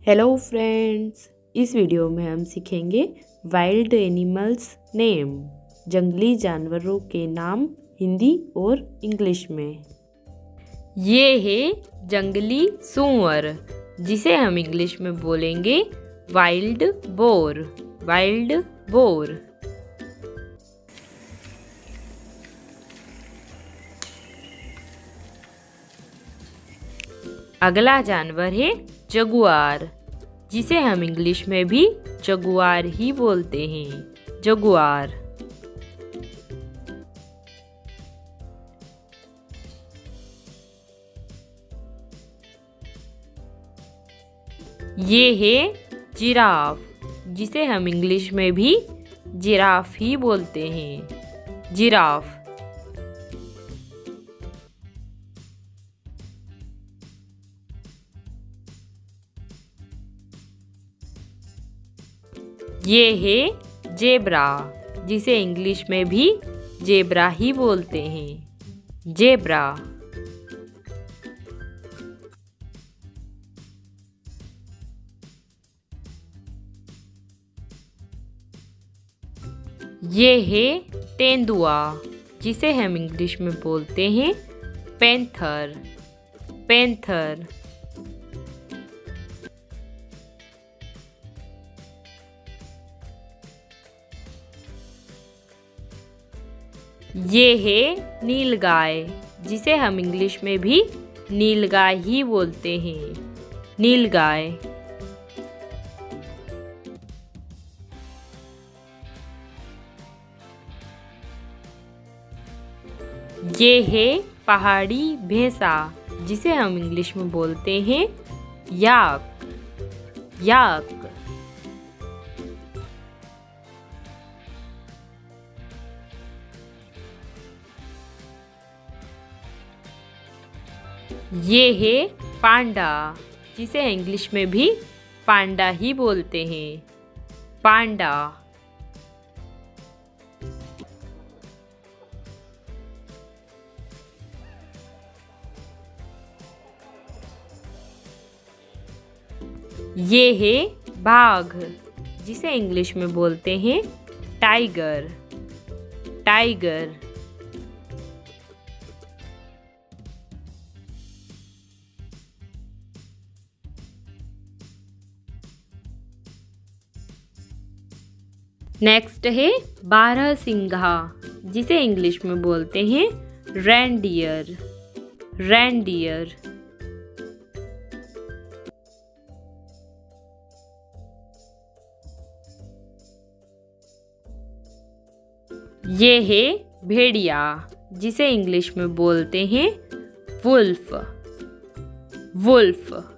Hello friends, इस video में हम सीखेंगे वाइल्ड एनिमल्स नेम, जंगली जानवरों के नाम हिंदी और इंग्लिश में। ये है जंगली सूअर, जिसे हम इंग्लिश में बोलेंगे वाइल्ड बोर। Wild boar. अगला जानवर है जगुआर, जिसे हम इंग्लिश में भी जगुआर ही बोलते हैं। जगुआर। ये है जिराफ, जिसे हम इंग्लिश में भी जिराफ ही बोलते हैं। जिराफ। ये है जेब्रा, जिसे इंग्लिश में भी जेब्रा ही बोलते हैं। जेब्रा। ये है तेंदुआ, जिसे हम इंग्लिश में बोलते हैं पैंथर। पैंथर। ये है नीलगाय, जिसे हम इंग्लिश में भी नीलगाय ही बोलते हैं। नीलगाय। ये है पहाड़ी भैंसा, जिसे हम इंग्लिश में बोलते हैं याक। याक। ये है पांडा, जिसे इंग्लिश में भी पांडा ही बोलते हैं। पांडा। ये है बाघ, जिसे इंग्लिश में बोलते हैं टाइगर। टाइगर। नेक्स्ट है बारहसिंघा, जिसे इंग्लिश में बोलते हैं रेनडियर। रेनडियर। ये है भेड़िया, जिसे इंग्लिश में बोलते हैं वुल्फ। वुल्फ।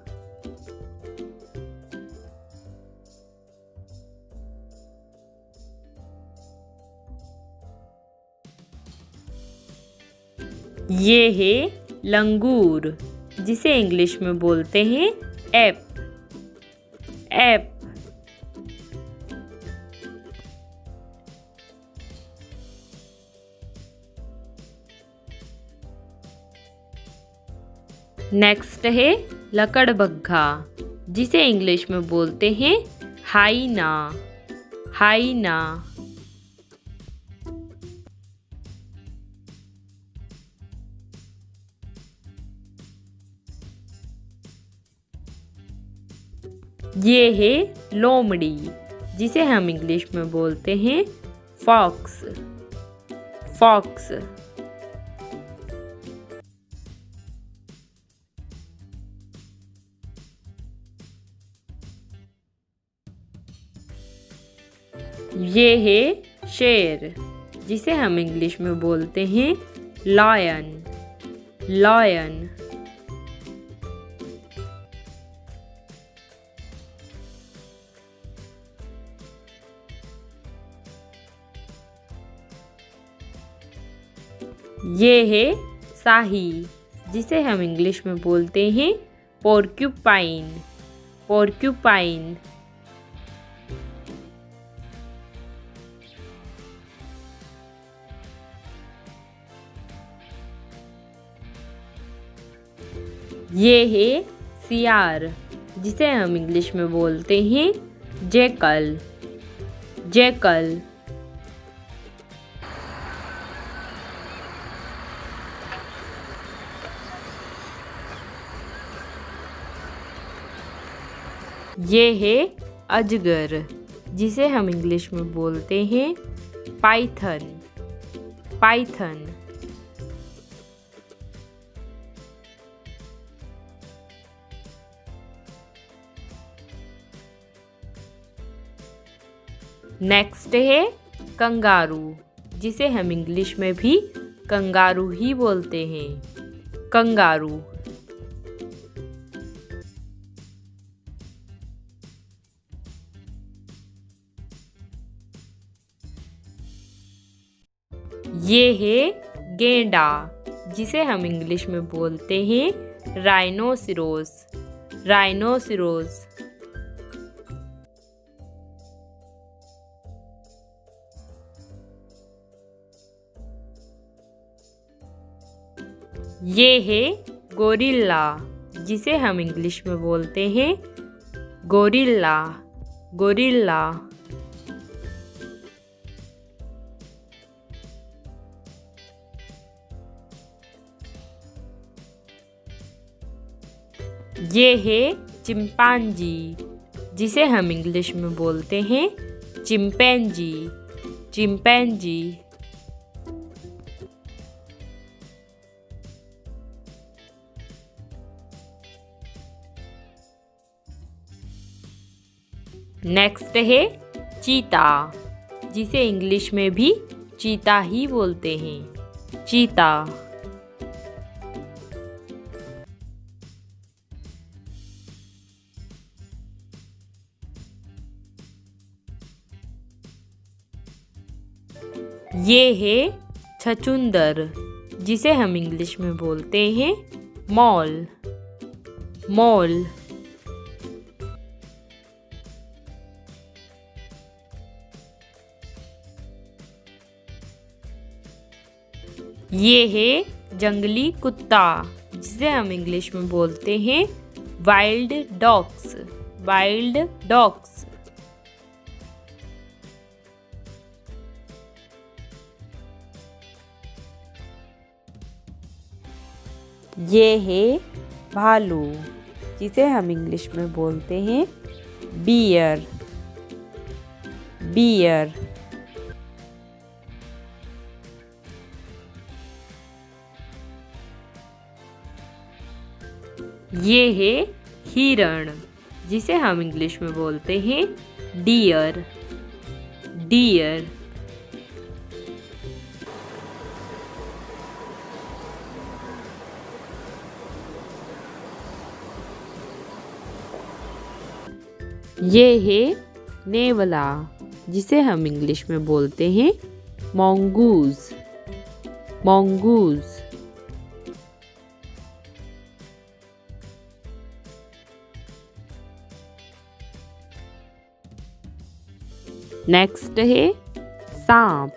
ये है लंगूर, जिसे इंग्लिश में बोलते हैं एप। एप। नेक्स्ट है लकड़बग्घा, जिसे इंग्लिश में बोलते हैं हाइना। हाइना। ये है लोमड़ी, जिसे हम इंग्लिश में बोलते हैं फॉक्स। फॉक्स। ये है शेर, जिसे हम इंग्लिश में बोलते हैं लॉयन। लॉयन। ये है शाही, जिसे हम इंग्लिश में बोलते हैं पोर्क्यूपाइन। पोर्क्यूपाइन। ये है सियार, जिसे हम इंग्लिश में बोलते हैं जैकल। जैकल। ये है अजगर, जिसे हम इंग्लिश में बोलते हैं पाइथन। पाइथन। नेक्स्ट है कंगारू, जिसे हम इंग्लिश में भी कंगारू ही बोलते हैं। कंगारू। ये है गेंडा, जिसे हम इंग्लिश में बोलते हैं राइनोसिरोस। राइनोसिरोस। ये है गोरिल्ला, जिसे हम इंग्लिश में बोलते हैं गोरिल्ला। गोरिल्ला। ये है चिंपांजी, जिसे हम इंग्लिश में बोलते हैं चिंपैंजी। चिंपैंजी। नेक्स्ट है चीता, जिसे इंग्लिश में भी चीता ही बोलते हैं। चीता। ये है छछूंदर, जिसे हम इंग्लिश में बोलते हैं मॉल। मॉल। ये है जंगली कुत्ता, जिसे हम इंग्लिश में बोलते हैं वाइल्ड डॉग्स। Wild dogs. ये है भालू, जिसे हम इंग्लिश में बोलते हैं बियर। बियर। ये है हिरण, जिसे हम इंग्लिश में बोलते हैं डियर। डियर। ये है नेवला, जिसे हम इंग्लिश में बोलते हैं मॉन्गूज। मॉन्गूज। नेक्स्ट है सांप,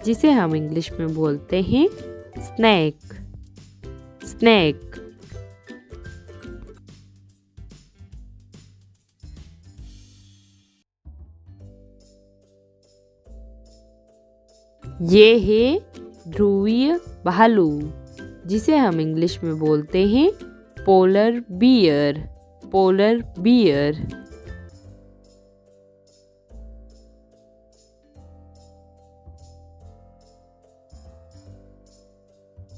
जिसे हम इंग्लिश में बोलते हैं स्नेक। स्नेक। ये है ध्रुवीय भालू, जिसे हम इंग्लिश में बोलते हैं पोलर बियर। Polar bear.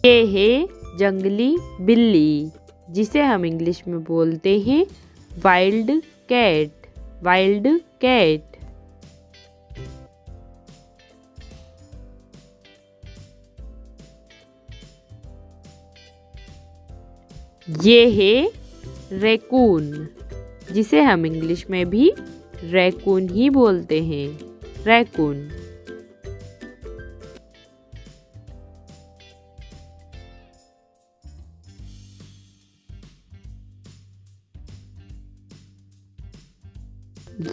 ये है जंगली बिल्ली, जिसे हम इंग्लिश में बोलते हैं वाइल्ड कैट। Wild cat. ये है रैकून, जिसे हम इंग्लिश में भी रैकून ही बोलते हैं। रैकून।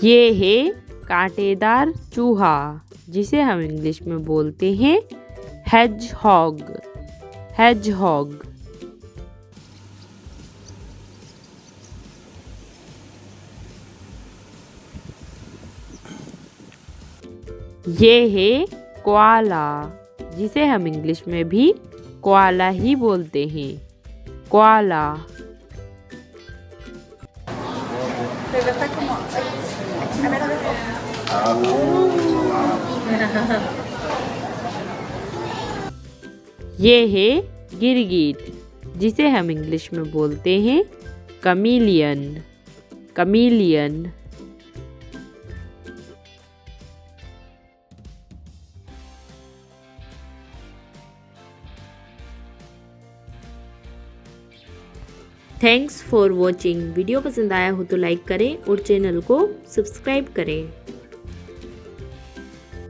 ये है कांटेदार चूहा, जिसे हम इंग्लिश में बोलते हैं हेजहॉग। हेजहॉग। ये है कोआला, जिसे हम इंग्लिश में भी कोआला ही बोलते हैं। कोआला। ये है गिरगिट, जिसे हम इंग्लिश में बोलते हैं chameleon. Chameleon. Thanks for watching. Video पसंद आया हो तो लाइक करें और चैनल को सब्सक्राइब करें।